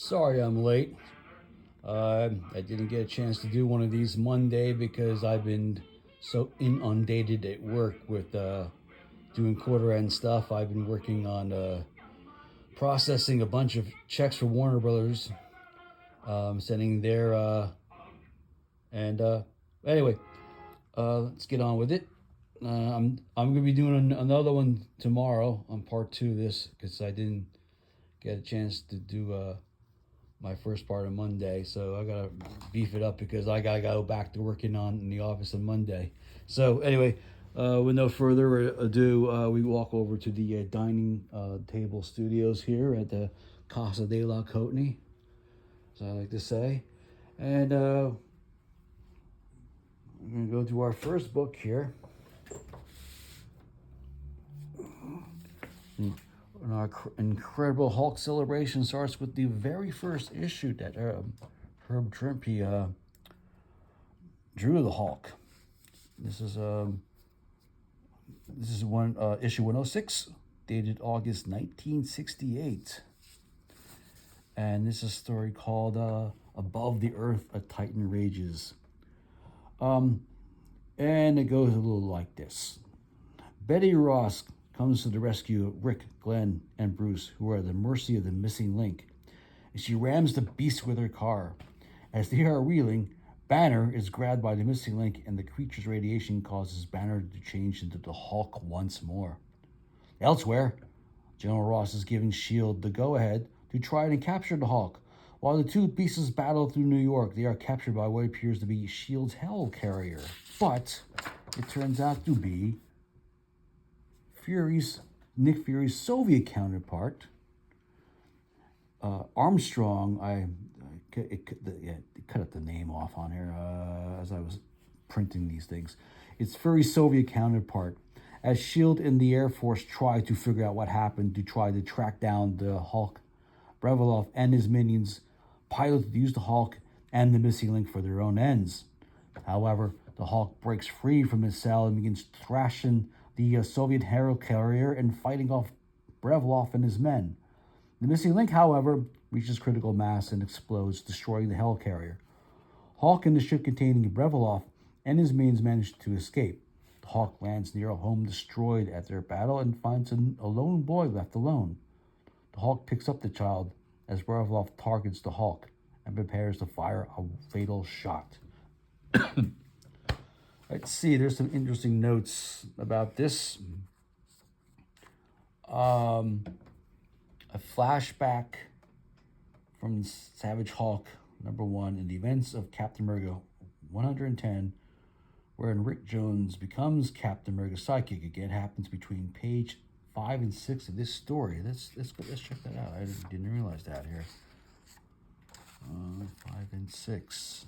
Sorry I'm late. I didn't get a chance to do one of these Monday because I've been so inundated at work with doing quarter end stuff. I've been working on processing a bunch of checks for Warner Brothers, sending their and anyway, let's get on with it. I'm gonna be doing another one tomorrow on part two of this because I didn't get a chance to do my first part on Monday, so I gotta beef it up because I gotta go back to working on in the office on Monday. So anyway, with no further ado, we walk over to the dining table studios here at the Casa de la Courtney, as I like to say, and we're gonna go to our first book here. And our incredible Hulk celebration starts with the very first issue that Herb Trimpe drew the Hulk. This is one issue 106, dated August 1968, and this is a story called "Above the Earth, a Titan Rages." And it goes a little like this: Betty Ross comes to the rescue of Rick, Glenn, and Bruce, who are at the mercy of the missing link, and she rams the beast with her car. As they are wheeling, Banner is grabbed by the missing link, and the creature's radiation causes Banner to change into the Hulk once more. Elsewhere, General Ross is giving S.H.I.E.L.D. the go-ahead to try and capture the Hulk. While the two beasts battle through New York, they are captured by what appears to be S.H.I.E.L.D.'s helicarrier. But it turns out to be Nick Fury's Soviet counterpart, Armstrong. I cut up the name off on here as I was printing these things. It's Fury's Soviet counterpart. As S.H.I.E.L.D. and the Air Force try to figure out what happened to try to track down the Hulk, Brevaloff and his minions pilot to use the Hulk and the missing link for their own ends. However, the Hulk breaks free from his cell and begins thrashing the Soviet helicarrier and fighting off Brevaloff and his men. The missing link, however, reaches critical mass and explodes, destroying the helicarrier. Hulk and the ship containing Brevaloff and his minions manage to escape. The Hulk lands near a home destroyed at their battle and finds a lone boy left alone. The Hulk picks up the child as Brevaloff targets the Hulk and prepares to fire a fatal shot. Let's see, there's some interesting notes about this. A flashback from Savage Hulk #1 in the events of Captain America 110, wherein Rick Jones becomes Captain America's sidekick again, happens between page 5 and 6 of this story. Let's check that out. I didn't realize that here. 5 and 6.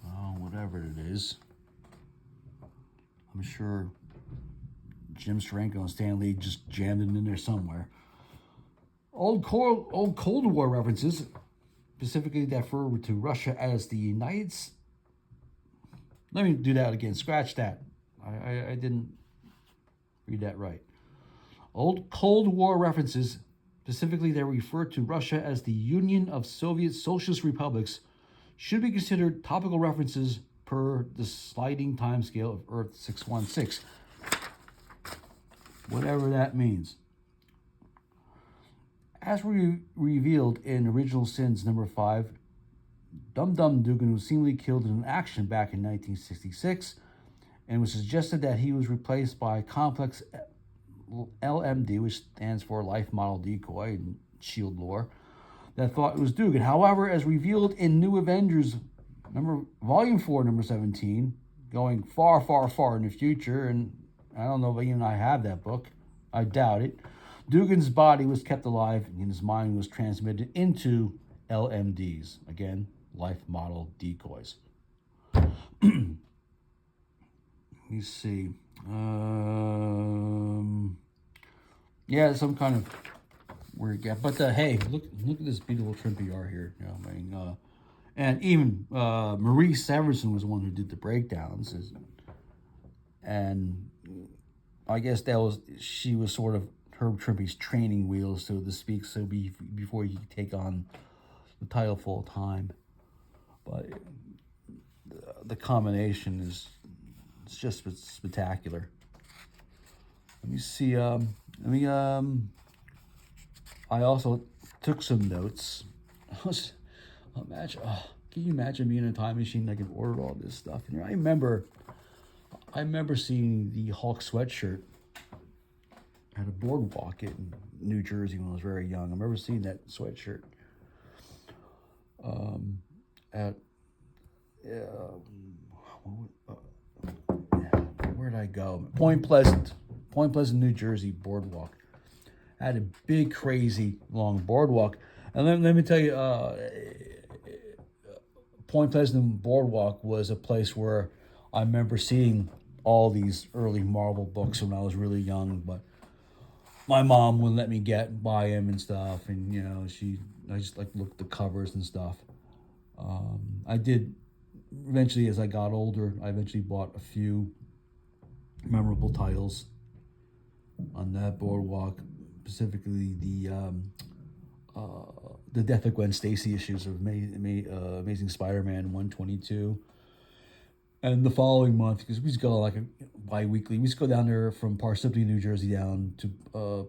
Oh, whatever it is. I'm sure Jim Steranko and Stan Lee just jammed it in there somewhere. Old Cold War references, specifically that refer to Russia as the United States. Let me do that again. Scratch that. I didn't read that right. Old Cold War references, specifically that refer to Russia as the Union of Soviet Socialist Republics, should be considered topical references per the sliding timescale of Earth 616. Whatever that means. As revealed in Original Sins #5, Dum Dum Dugan was seemingly killed in an action back in 1966, and it was suggested that he was replaced by Complex LMD, which stands for Life Model Decoy in S.H.I.E.L.D. lore, that thought it was Dugan. However, as revealed in New Avengers Volume 4, #17, going far, far, far in the future, and I don't know if even I have that book, I doubt it, Dugan's body was kept alive and his mind was transmitted into LMDs. Again, Life Model Decoys. Let me see. Yeah, some kind of weird gap. But hey, look at this beautiful Trimpe art here. You know, I mean, and even Marie Severson was the one who did the breakdowns, and I guess she was sort of Herb Trimpe's training wheels, so to speak, before you take on the title full time. But the combination is it's just spectacular. Let me see. I also took some notes. Can you imagine being in a time machine that can order all this stuff? And I remember seeing the Hulk sweatshirt at a boardwalk in New Jersey when I was very young. I remember seeing that sweatshirt at where did I go? Point Pleasant, New Jersey boardwalk. I had a big, crazy, long boardwalk. And let me tell you, Point Pleasant Boardwalk was a place where I remember seeing all these early Marvel books when I was really young, but my mom wouldn't let me buy them and stuff, and I just like looked at the covers and stuff. I did eventually, as I got older, I eventually bought a few memorable titles on that boardwalk, specifically the Death of Gwen Stacy issues of Amazing Spider-Man 122. And the following month, because we used to go like bi-weekly, we used to go down there from Parsippany, New Jersey, down to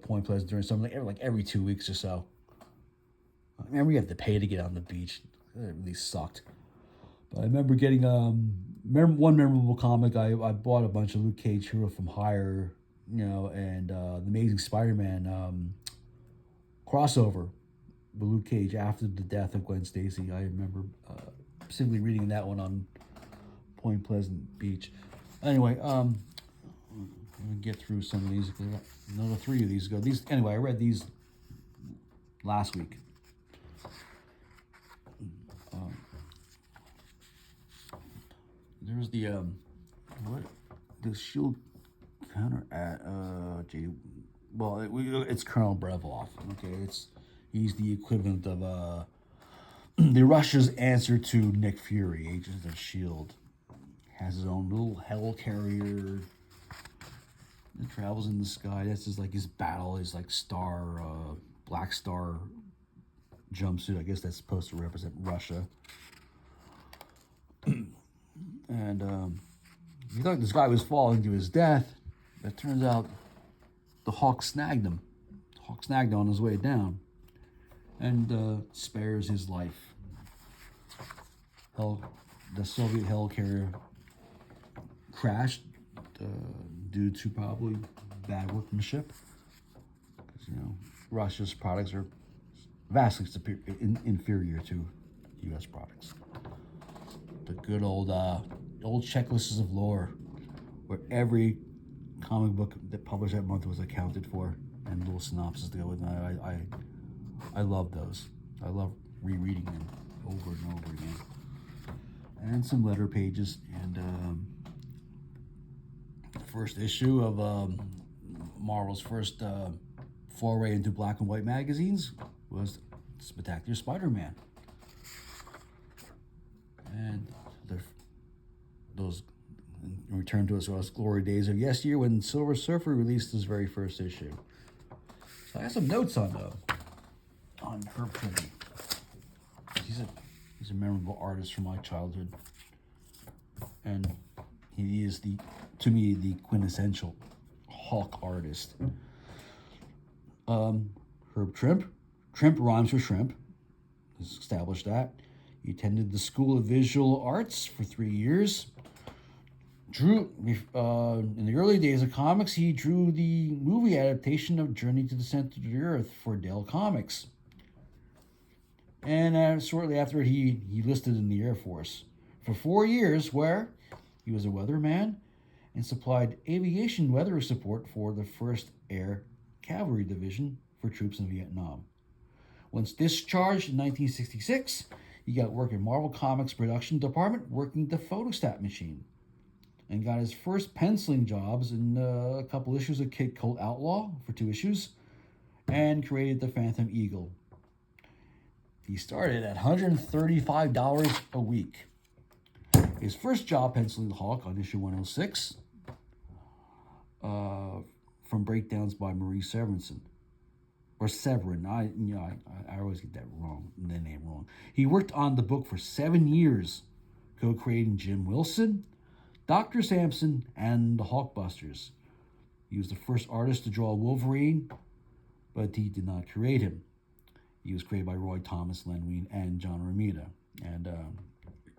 Point Pleasant during summer, like every 2 weeks or so. I remember we had to pay to get on the beach. It really sucked. But I remember getting one memorable comic. I bought a bunch of Luke Cage Hero from Hire, and the Amazing Spider-Man crossover with Luke Cage after the death of Gwen Stacy. I remember simply reading that one on Point Pleasant Beach. Anyway, let me get through some of these. Another 3 of these ago. I read these last week. There's the Shield counter at it's Colonel Brevloff. Okay, he's the equivalent of the Russia's answer to Nick Fury, Agents of Shield. Has his own little hell carrier that travels in the sky. That's his battle, his Black Star jumpsuit. I guess that's supposed to represent Russia. And he thought this guy was falling to his death. It turns out the Hawk snagged him. The Hawk snagged him on his way down and spares his life. The Soviet hell carrier crashed due to probably bad workmanship. Because, Russia's products are vastly inferior to U.S. products. The good old checklists of lore, where every comic book that published that month was accounted for, and little synopsis to go with it. I love those. I love rereading them over and over again. And some letter pages, and the first issue of Marvel's first foray into black and white magazines was Spectacular Spider-Man. And those return to us glory days of yesteryear when Silver Surfer released his very first issue. So I have some notes on Herb Trimpe. He's a memorable artist from my childhood, and he is to me the quintessential Hulk artist. Herb Trimpe. Trimpe rhymes with shrimp. Let's establish that. He attended the School of Visual Arts for 3 years. Drew in the early days of comics. He drew the movie adaptation of Journey to the Center of the Earth for Dell Comics. And shortly after, he enlisted in the Air Force for 4 years, where he was a weatherman and supplied aviation weather support for the 1st Air Cavalry Division for troops in Vietnam. Once discharged in 1966, he got work in Marvel Comics production department, working the photostat machine, and got his first penciling jobs in a couple issues of Kid Colt Outlaw for 2 issues, and created the Phantom Eagle. He started at $135 a week. His first job penciling the Hawk on issue 106. from breakdowns by Marie Severinsen. Or Severin. I always get that wrong, the name wrong. He worked on the book for 7 years, co-creating Jim Wilson, Dr. Sampson, and the Hulkbusters. He was the first artist to draw Wolverine, but he did not create him. He was created by Roy Thomas, Len Wein, and John Romita. And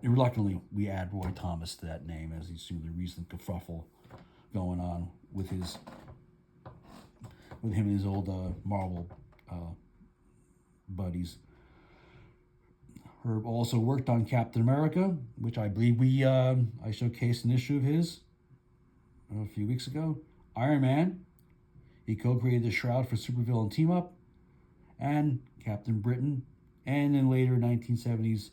reluctantly, we add Roy Thomas to that name, as you see the recent kerfuffle going on with him and his old Marvel buddies. Herb also worked on Captain America, which I believe I showcased an issue of his a few weeks ago. Iron Man. He co-created the Shroud for supervillain team-up. And Captain Britain. And in later 1970s,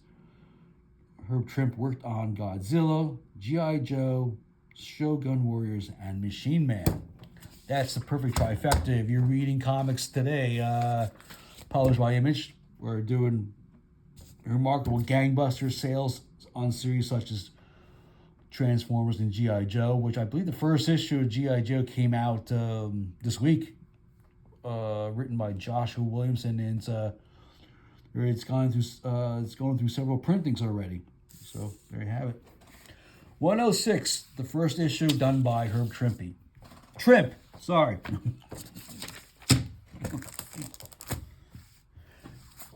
Herb Trimpe worked on Godzilla, G.I. Joe, Shogun Warriors, and Machine Man. That's the perfect trifecta. If you're reading comics today, published by Image, we're doing remarkable gangbuster sales on series such as Transformers and G.I. Joe, which I believe the first issue of G.I. Joe came out this week, written by Joshua Williamson, and it's going through several printings already. So there you have it. 106, the first issue done by Herb Trimpe. Sorry.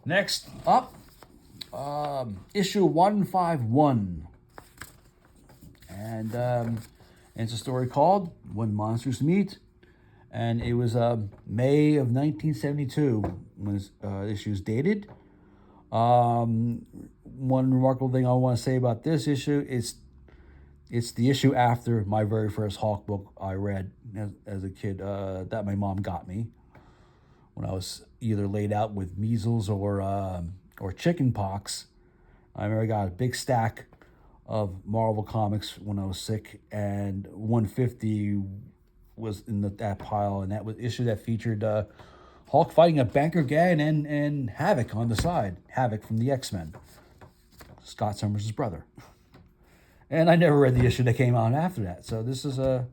Next up, issue 151. And it's a story called When Monsters Meet. And it was May of 1972 when this issue is dated. One remarkable thing I want to say about this issue is it's the issue after my very first Hulk book I read as a kid that my mom got me when I was either laid out with measles or chicken pox. I remember I got a big stack of Marvel comics when I was sick, and 150 was in that pile, and that was issue that featured Hulk fighting a banker gang and Havoc on the side. Havoc from the X-Men, Scott Summers' brother. And I never read the issue that came out after that. So this is a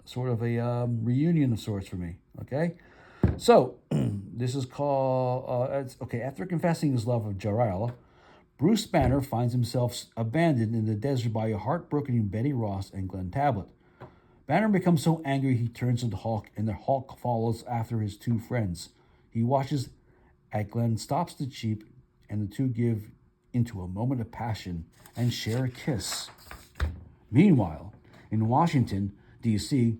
sort of a reunion of sorts for me. Okay, so this is called After confessing his love of Jor-El, Bruce Banner finds himself abandoned in the desert by a heartbroken Betty Ross and Glenn Tablet. Banner becomes so angry he turns to the Hulk, and the Hulk follows after his two friends. He watches as Glenn stops the Jeep, and the two give into a moment of passion and share a kiss. Meanwhile, in Washington, D.C.,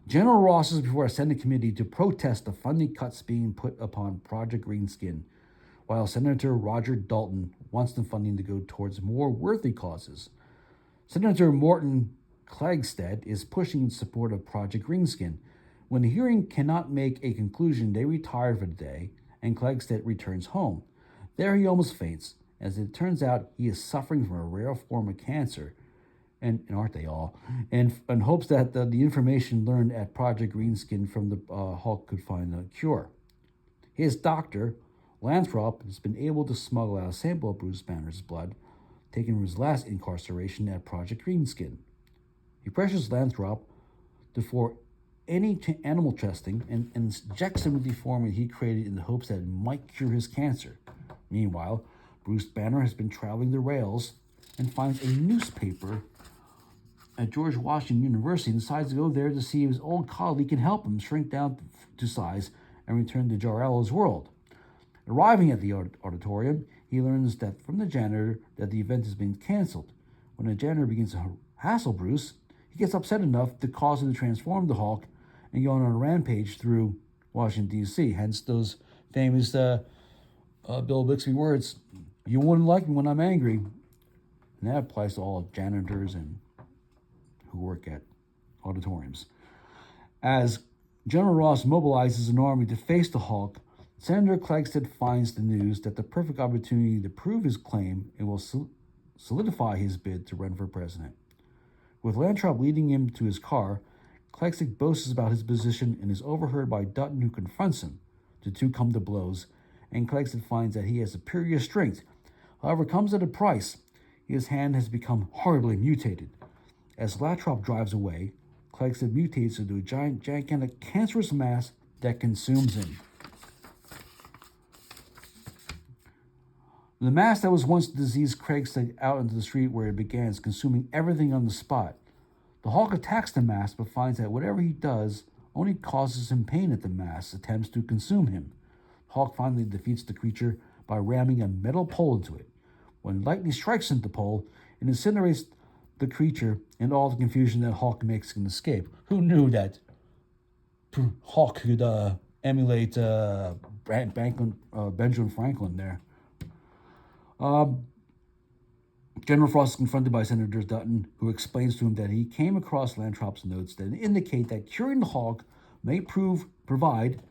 General Ross is before a Senate committee to protest the funding cuts being put upon Project Greenskin, while Senator Roger Dalton wants the funding to go towards more worthy causes. Senator Morton Klagstead is pushing in support of Project Greenskin. When the hearing cannot make a conclusion, they retire for the day, and Klagstead returns home. There he almost faints. As it turns out, he is suffering from a rare form of cancer, and aren't they all? And hopes that the information learned at Project Greenskin from the Hulk could find a cure. His doctor, Lanthrop, has been able to smuggle out a sample of Bruce Banner's blood, taken from his last incarceration at Project Greenskin. He pressures Lanthrop for any animal testing and injects him with the formula he created in the hopes that it might cure his cancer. Meanwhile, Bruce Banner has been traveling the rails and finds a newspaper at George Washington University and decides to go there to see if his old colleague can help him shrink down to size and return to Jor-El's world. Arriving at the auditorium, he learns that from the janitor that the event has been canceled. When the janitor begins to hassle Bruce, he gets upset enough to cause him to transform the Hulk and go on a rampage through Washington, D.C. Hence those famous Bill Bixby words, "You wouldn't like me when I'm angry." And that applies to all janitors and who work at auditoriums. As General Ross mobilizes an army to face the Hulk, Senator Klagstead finds the news that the perfect opportunity to prove his claim and will solidify his bid to run for president. With Lantrop leading him to his car, Klagstead boasts about his position and is overheard by Dutton, who confronts him. The two come to blows, and Klagstead finds that he has superior strength. However, it comes at a price. His hand has become horribly mutated. As Latrop drives away, Clegg mutates into a gigantic cancerous mass that consumes him. The mass that was once diseased Craig sent out into the street where it began, consuming everything on the spot. The Hulk attacks the mass, but finds that whatever he does only causes him pain at the mass attempts to consume him. Hulk finally defeats the creature by ramming a metal pole into it. When lightning strikes into the pole, it incinerates the creature, and all the confusion that Hulk makes can escape. Who knew that Hulk could emulate Benjamin Franklin there? General Frost is confronted by Senator Dutton, who explains to him that he came across Lantrop's notes that indicate that curing the Hulk may provide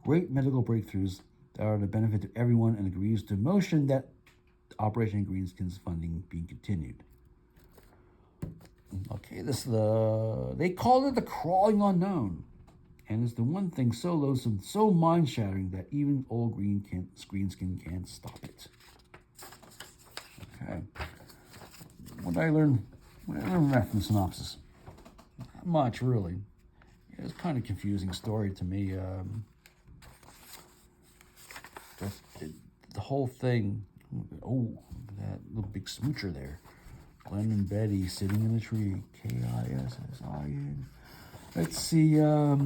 great medical breakthroughs that are the benefit of everyone, and agrees to motion that Operation Greenskin's funding being continued. Okay, they called it the crawling unknown, and it's the one thing so loathsome, so mind-shattering that even old Greenskin can't stop it. Okay. What did I learn from the synopsis? Not much, really. It was kind of a confusing story to me. The whole thing. Oh, that little big smoocher there. Glenn and Betty sitting in the tree. K-I-S-S-I-N. Let's see. Yeah,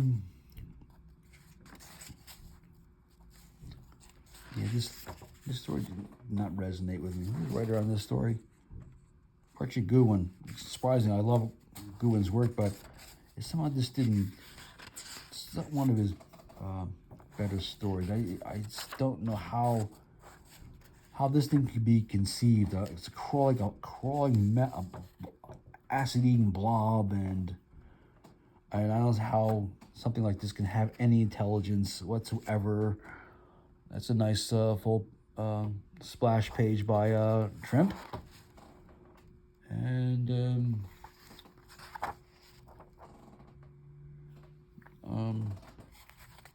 this story did not resonate with me. Who's the writer on this story? Archie Goodwin. It's surprising. I love Goodwin's work, but it somehow just didn't. It's not one of his better stories. I just don't know how this thing could be conceived. It's a crawling acid-eating blob, and I don't know how something like this can have any intelligence whatsoever. That's a nice full splash page by Trimpe. And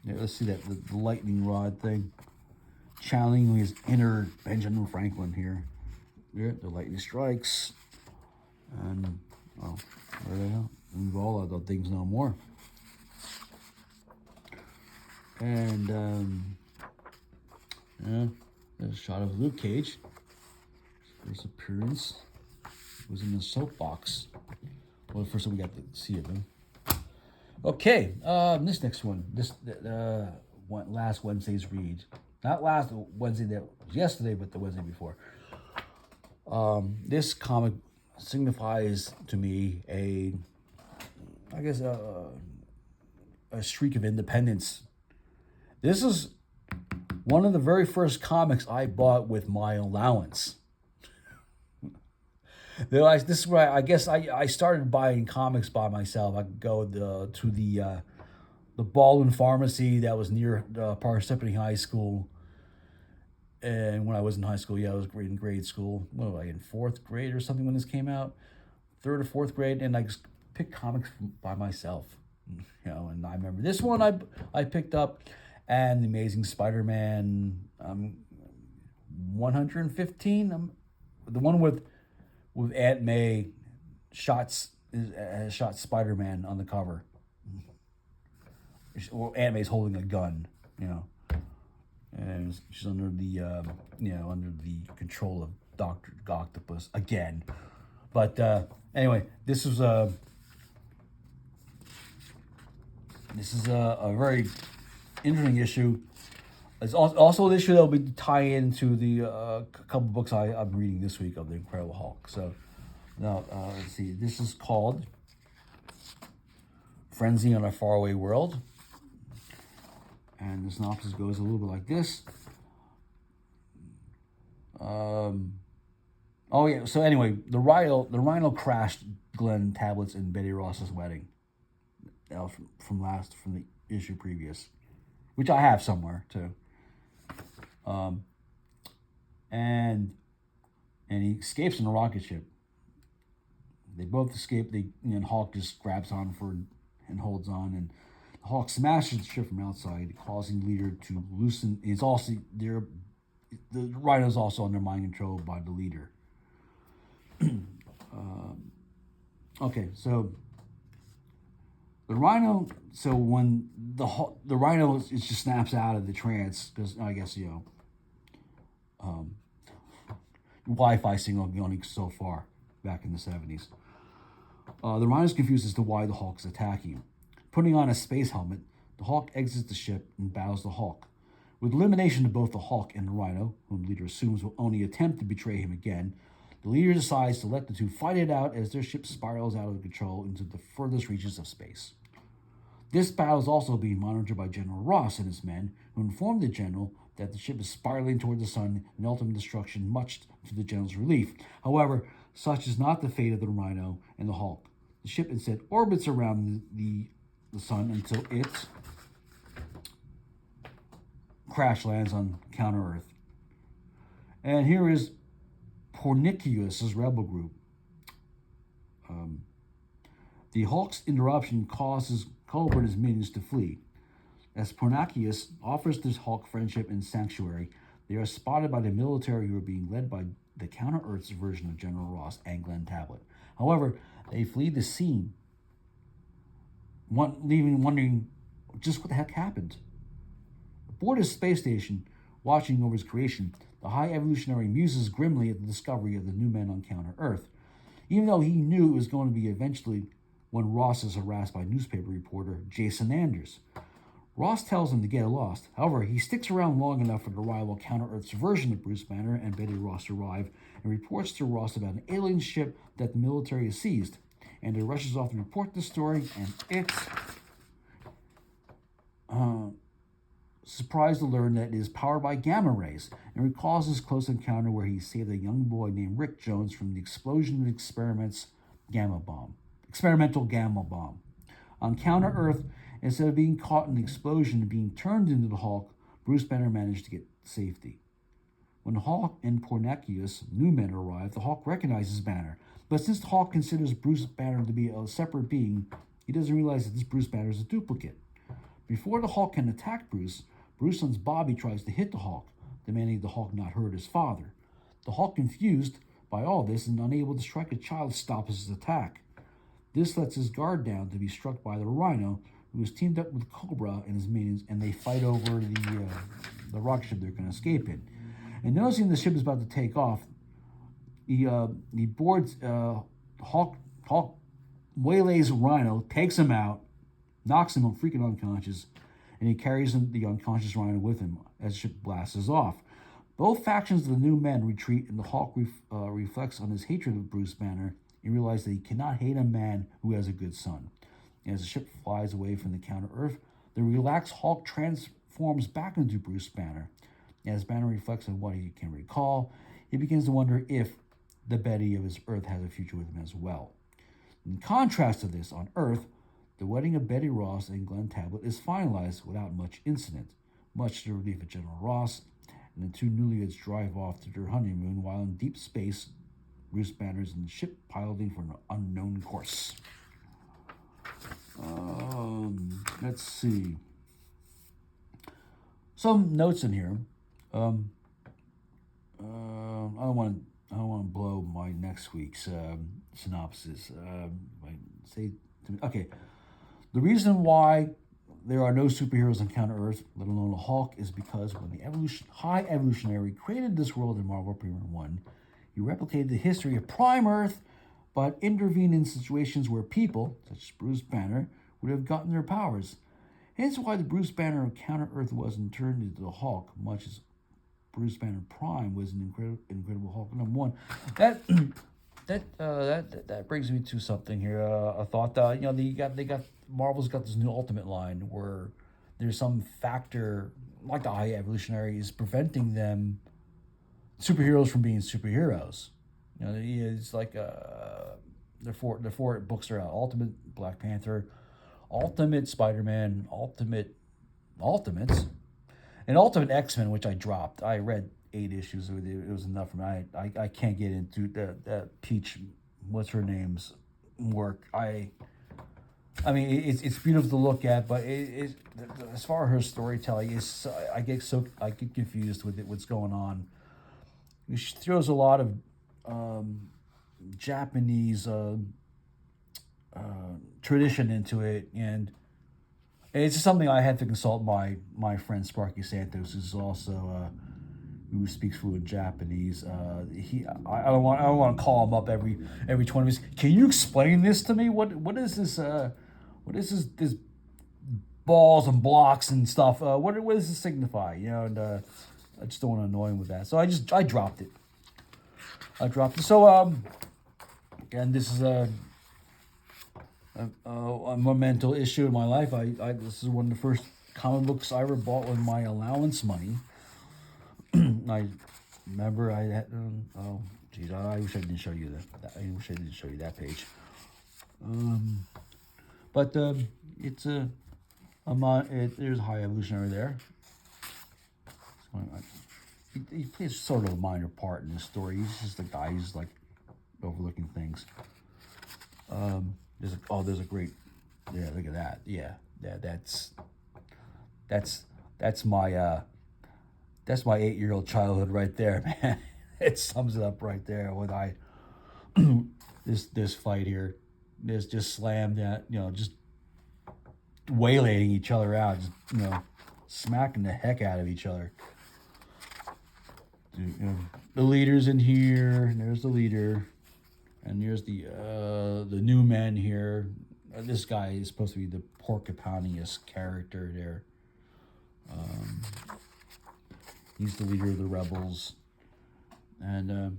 yeah, let's see that the lightning rod thing, channeling his inner Benjamin Franklin here. Yeah, the lightning strikes, and there they go. Leave all of the things no more. And yeah, there's a shot of Luke Cage. His first appearance was in the soapbox. Well, the first time we got to see of him. Okay, this next one. This last Wednesday's read. Not last Wednesday, that was yesterday, but the Wednesday before. This comic signifies to me a streak of independence. This is one of the very first comics I bought with my allowance. This is where I guess I started buying comics by myself. I could go to the Baldwin Pharmacy that was near Parsippany High School. And when I was in high school, I was in grade school. What was I, in 4th grade or something when this came out? 3rd or 4th grade, and I just picked comics by myself. And I remember this one I picked up, and The Amazing Spider-Man 115, the one with Aunt May shot Spider-Man on the cover. Or Aunt May's holding a gun, and she's under the under the control of Dr. Octopus again. But anyway, this is a very interesting issue. It's also an issue that will be tying into the couple books I'm reading this week of the Incredible Hulk. So now let's see. This is called Frenzy on a Faraway World. And the synopsis goes a little bit like this. So anyway, the Rhino crashed Glenn tablets in Betty Ross's wedding. From the issue previous, which I have somewhere too. And he escapes in a rocket ship. They both escape. Hulk just grabs on and holds on, and Hulk smashes the ship from outside, causing the leader to loosen. It's also there. The Rhino's also under mind control by the leader. Okay, so The Rhino. So when the Rhino it just snaps out of the trance because I guess Wi-Fi signal going so far back in the 70s. The Rhino is confused as to why the Hulk is attacking him. Putting on a space helmet, the Hulk exits the ship and battles the Hulk. With elimination of both the Hulk and the Rhino, whom the leader assumes will only attempt to betray him again, the leader decides to let the two fight it out as their ship spirals out of control into the furthest reaches of space. This battle is also being monitored by General Ross and his men, who inform the general that the ship is spiraling toward the sun in ultimate destruction, much to the general's relief. However, such is not the fate of the Rhino and the Hulk. The ship instead orbits around the sun until it crash lands on counter Earth. And here is Pornicius' rebel group. The Hulk's interruption causes Cobra and his minions to flee. As Pornicius offers this Hulk friendship and sanctuary, they are spotted by the military who are being led by the counter Earth's version of General Ross and Glenn Tablet. However, they flee the scene, leaving wondering just what the heck happened. Aboard his space station, watching over his creation, the High Evolutionary muses grimly at the discovery of the new men on counter Earth, even though he knew it was going to be eventually when Ross is harassed by newspaper reporter Jason Anders. Ross tells him to get lost. However, he sticks around long enough for the rival counter Earth's version of Bruce Banner and Betty Ross arrive and reports to Ross about an alien ship that the military has seized. And he rushes off to report the story, and it's surprised to learn that it is powered by gamma rays, and recalls his close encounter where he saved a young boy named Rick Jones from the explosion of experimental gamma bomb. On counter Earth, instead of being caught in the explosion and being turned into the Hulk, Bruce Banner managed to get safety. When the Hulk and Pornicius' new men arrive, the Hulk recognizes Banner, but since the Hulk considers Bruce Banner to be a separate being, he doesn't realize that this Bruce Banner is a duplicate. Before the Hulk can attack Bruce's son Bobby tries to hit the Hulk, demanding the Hulk not hurt his father. The Hulk, confused by all this and unable to strike a child, stops his attack. This lets his guard down to be struck by the Rhino, who is teamed up with Cobra and his minions, and they fight over the rocket ship they're going to escape in. And noticing the ship is about to take off, he boards Hulk waylays Rhino, takes him out, knocks him freaking unconscious, and he carries the unconscious Rhino with him as the ship blasts off. Both factions of the new men retreat, and the Hulk reflects on his hatred of Bruce Banner and realizes that he cannot hate a man who has a good son. And as the ship flies away from the counter Earth, the relaxed Hulk transforms back into Bruce Banner. As Banner reflects on what he can recall, he begins to wonder if the Betty of his Earth has a future with him as well. In contrast to this, on Earth, the wedding of Betty Ross and Glenn Tablet is finalized without much incident, much to the relief of General Ross, and the two newlyweds drive off to their honeymoon while in deep space. Bruce Banner is in the ship piloting for an unknown course. Let's see. Some notes in here. I don't want to blow my next week's synopsis. Okay. The reason why there are no superheroes on counter Earth, let alone a Hulk, is because when the High Evolutionary created this world in Marvel Premiere 1, he replicated the history of Prime Earth, but intervened in situations where people, such as Bruce Banner, would have gotten their powers. Hence why the Bruce Banner of counter Earth wasn't turned into the Hulk, much as Bruce Banner Prime was an Incredible Hulk #1. That brings me to something here. I thought Marvel's got this new Ultimate line where there's some factor like the High Evolutionary is preventing superheroes from being superheroes. It's like the four books are out: Ultimate Black Panther, Ultimate Spider-Man, Ultimates, and Ultimate X-Men, which I dropped. I read 8 issues. It was enough for me. I can't get into that Peach, what's her name's work. I mean, it's beautiful to look at, but as far as her storytelling, I get confused with what's going on. She throws a lot of Japanese tradition into it, and it's just something I had to consult my friend Sparky Santos, who's also who speaks fluent Japanese. I don't want to call him up every 20 minutes. Can you explain this to me? What is this? What is this balls and blocks and stuff? What does this signify? And I just don't want to annoy him with that. So I dropped it. So and this is a monumental issue in my life. This is one of the first comic books I ever bought with my allowance money. I remember I had. Oh, geez, I wish I didn't show you that. I wish I didn't show you that page. But it's there's High Evolutionary there. He plays sort of a minor part in this story. He's just a guy who's like overlooking things. There's a great, look at that. Yeah, that's my 8-year-old childhood right there, man. It sums it up right there. When this fight here, this just slammed that, just waylaying each other out, just smacking the heck out of each other. The leader's in here, and there's the leader, and there's the new man here. This guy is supposed to be the Porcupine-esque character there. He's the leader of the rebels, and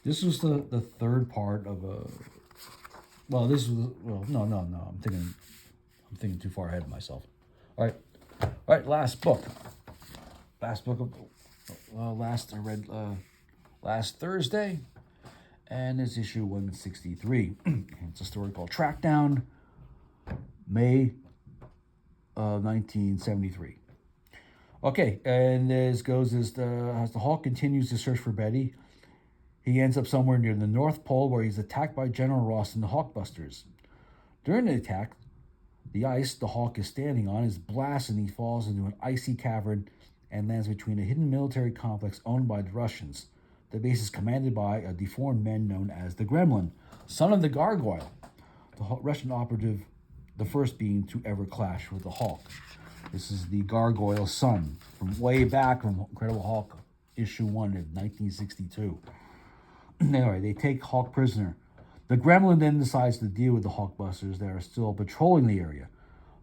this was the third part of a. No. I'm thinking too far ahead of myself. All right. Last book of. I read last Thursday, and it's issue 163. It's a story called Track Down, May of 1973. Okay, and as the Hulk continues to search for Betty, he ends up somewhere near the North Pole where he's attacked by General Ross and the Hulkbusters. During the attack, the ice the Hulk is standing on is blasted and he falls into an icy cavern and lands between a hidden military complex owned by the Russians. The base is commanded by a deformed man known as the Gremlin, son of the Gargoyle, the Russian operative, the first being to ever clash with the Hulk. This is the Gargoyle's son from way back from Incredible Hulk issue 1 of 1962. Anyway, they take Hulk prisoner. The Gremlin then decides to deal with the Hulkbusters that are still patrolling the area,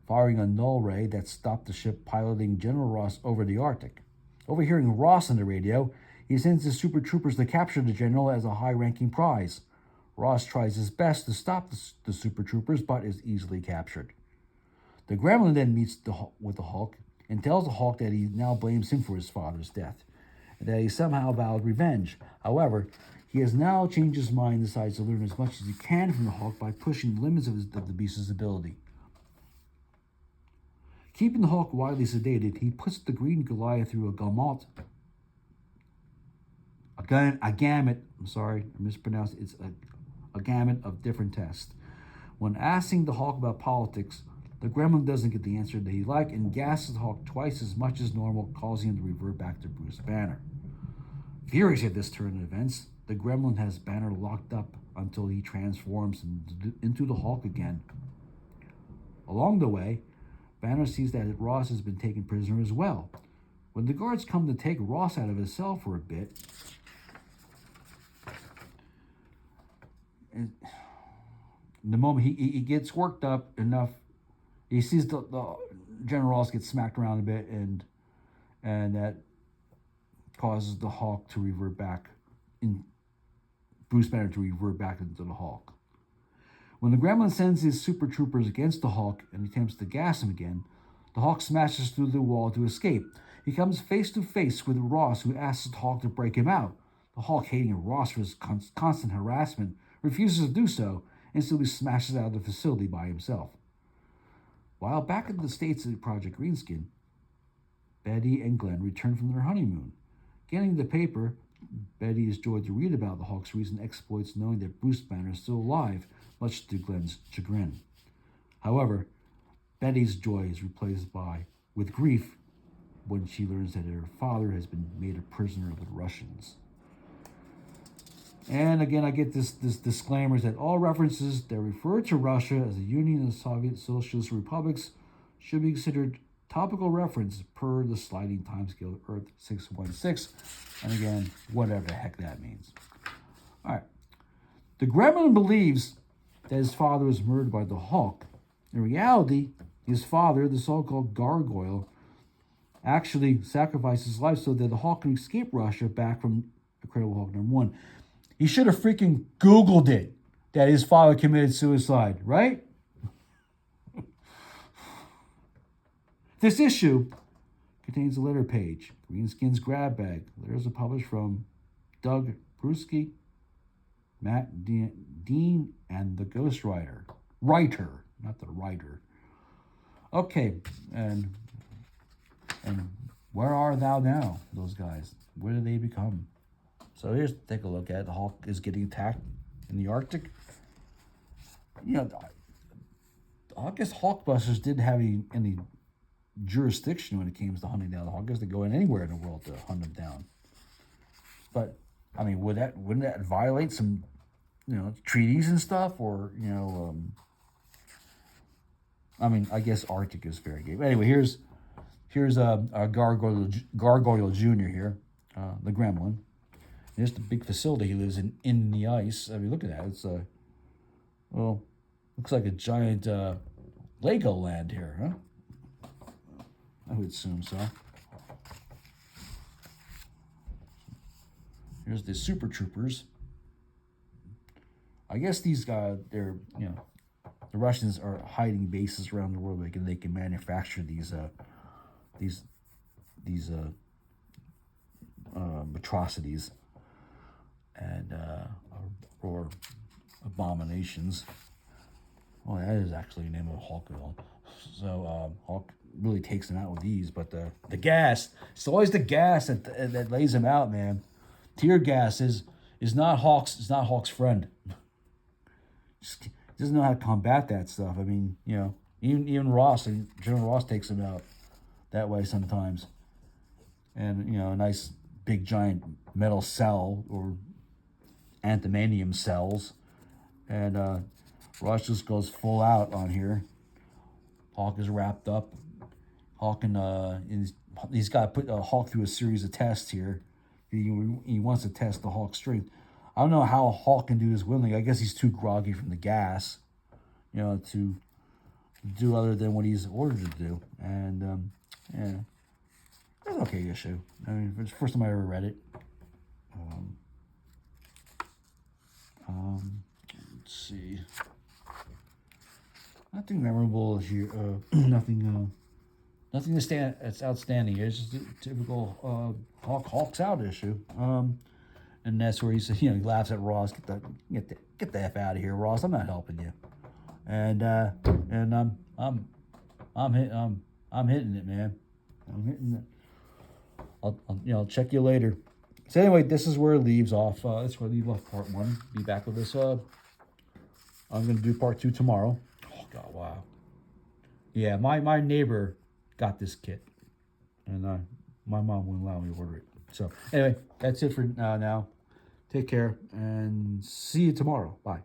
firing a null ray that stopped the ship piloting General Ross over the Arctic. Overhearing Ross on the radio, he sends his super troopers to capture the general as a high-ranking prize. Ross tries his best to stop the super troopers, but is easily captured. The Gremlin then meets with the Hulk and tells the Hulk that he now blames him for his father's death, and that he somehow vowed revenge. However, he has now changed his mind and decides to learn as much as he can from the Hulk by pushing the limits of the beast's ability. Keeping the Hulk widely sedated, he puts the Green Goliath through a gamut. A gamut. I'm sorry, I mispronounced it. It's a gamut of different tests. When asking the Hulk about politics, the Gremlin doesn't get the answer that he likes and gasses the Hulk twice as much as normal, causing him to revert back to Bruce Banner. Furious at this turn of events, the Gremlin has Banner locked up until he transforms into the Hulk again. Along the way, Banner sees that Ross has been taken prisoner as well. When the guards come to take Ross out of his cell for a bit, and the moment he gets worked up enough, he sees the General Ross get smacked around a bit, and that causes the Hulk to revert back, Bruce Banner to revert back into the Hulk. When the Gremlin sends his super troopers against the Hulk and attempts to gas him again, the Hulk smashes through the wall to escape. He comes face to face with Ross, who asks the Hulk to break him out. The Hulk, hating Ross for his constant harassment, refuses to do so and simply smashes out of the facility by himself. While back in the States at Project Greenskin, Betty and Glenn return from their honeymoon. Getting the paper, Betty is joyed to read about the Hulk's recent exploits, knowing that Bruce Banner is still alive, much to Glenn's chagrin. However, Betty's joy is replaced with grief when she learns that her father has been made a prisoner of the Russians. And again, I get this disclaimers that all references that refer to Russia as a union of Soviet Socialist republics should be considered topical reference per the sliding timescale of Earth 616. And again, whatever the heck that means. All right. The Gremlin believes that his father was murdered by the Hulk. In reality, his father, the so-called Gargoyle, actually sacrificed his life so that the Hulk can escape Russia back from Incredible Hulk #1. He should have freaking Googled it, that his father committed suicide, right? This issue contains a letter page, Greenskin's grab bag. Letters are published from Doug Bruschi, Matt Dean, and the ghostwriter. Writer, not the writer. Okay, and where are thou now, those guys? Where did they become? So here's, take a look at it. The Hulk is getting attacked in the Arctic. You know, I guess Hulkbusters didn't have any jurisdiction when it came to hunting down the Hulk. I guess they go in anywhere in the world to hunt them down. But I mean, wouldn't that violate some, treaties and stuff? Or I mean, I guess Arctic is fair game. Anyway, here's a Gargoyle Junior here, the Gremlin. Here's the big facility he lives in the ice. I mean, look at that. It's looks like a giant Legoland here, huh? I would assume so. Here's the Super Troopers. I guess these guys, the Russians are hiding bases around the world where they can manufacture these atrocities and or abominations. Well, that is actually the name of Hulkville. So Hulk really takes them out with these, but the gas, it's always the gas that lays them out, man. Tear gas is not Hulk's friend. Just doesn't know how to combat that stuff. I mean, even Ross, General Ross takes him out that way sometimes. And a nice big giant metal cell or antimonium cells, and Ross just goes full out on here. Hulk is wrapped up. Hulk and he's got to put Hulk through a series of tests here. He wants to test the Hulk's strength. I don't know how Hulk can do this willingly. I guess he's too groggy from the gas, to do other than what he's ordered to do. And yeah, it's an okay issue. I mean, it's the first time I ever read it. Let's see. Nothing memorable here. Nothing that's outstanding. It's just a typical Hulk's out issue. And that's where he laughs at Ross. Get the F out of here, Ross. I'm not helping you. And I'm hitting it, man. I'm hitting it. I'll check you later. So anyway, this is where it leaves off. That's where I leave off part 1. Be back with this. I'm gonna do part 2 tomorrow. Oh God, wow. Yeah, my neighbor got this kit, and my mom wouldn't allow me to order it. So anyway, that's it for now. Take care and see you tomorrow. Bye.